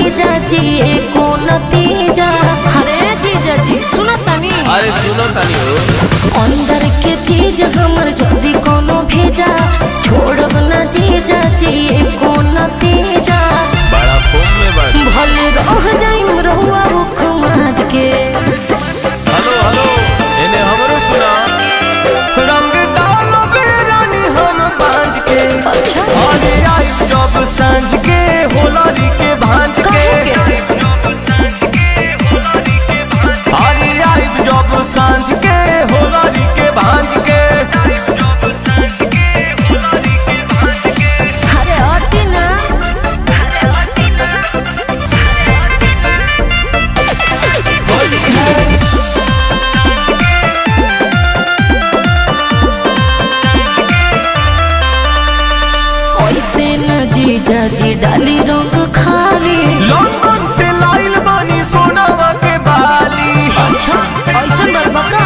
जीजा जी एको नतीजा। अरे जीजा जी सुनो तनी। अरे सुनो तनी हो। अंदर के चीज हमर जल्दी कोनो भेजा, छोड़ब ना जीजा जी एको नतीजा। बड़ा फोम में बड़ भले रह जाइम रहुआ रुख माज के। हेलो हेलो इन्हें हमरो सुना। रंग डालो बेरानी हम बांझ के। अच्छा आगे आई जब सांझ के होलारी के भांज के। आगे आई जब सांझ के होलारी के भांज के। अरे हटी ना। होली है ऐसे न जीजा जी डाली रंग खाली। लंदन से लाइल बानी सोनावा के बाली। अच्छा ऐसा बरबका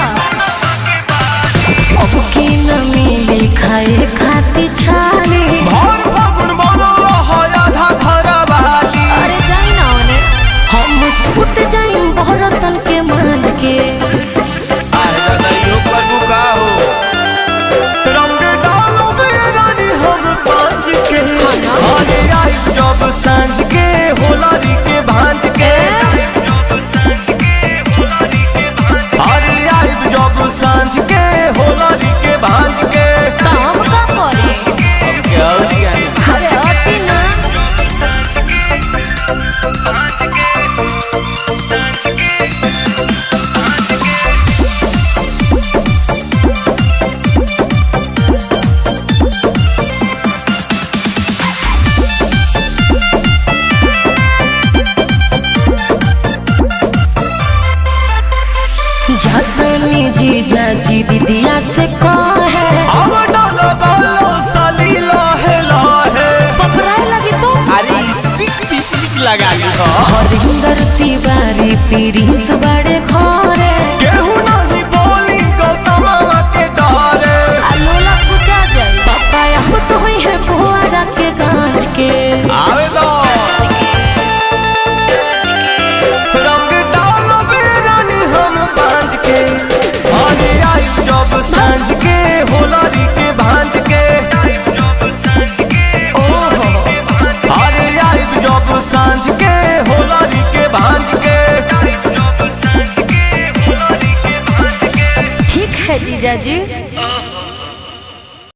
अब की न मिली खाए खाती छाली। भर फागुन बनो रहा आधा घरा वाली। अरे जाई ना ओने हम सुत जाई बहरतन के मांझ के। आएगा नहीं हो प्रभु का हो। रंग डालो बेरानी हम पांच के। आगे आई जब सांझ के होलारी के भांज के। आगे आई जब सांझ के होलारी के भांज के। काम का करे। अब क्या हो गया है? अरे हटी ना। जातनी जीजा जी दीदिया से कहे। अब डालो बालो साली लाहे लाहे। पपराए लगी तो अरे स्टिक लगा ली हो। हरिंदर तिवारी प्रिंस बड़े घरे। केहू नहीं बोली गौतमा के डरे। अलोला पूजा जाए पापा यहाँ तो हुई है बुआरा के गांज के। आवे दो। रंग डालो बेरानी हम बांझ के। आगे आई जब सांझ के होलारी के भांज के। ओहो आगे आई जब सांझ के होलारी के भांज के। ठीक है जीजा जी।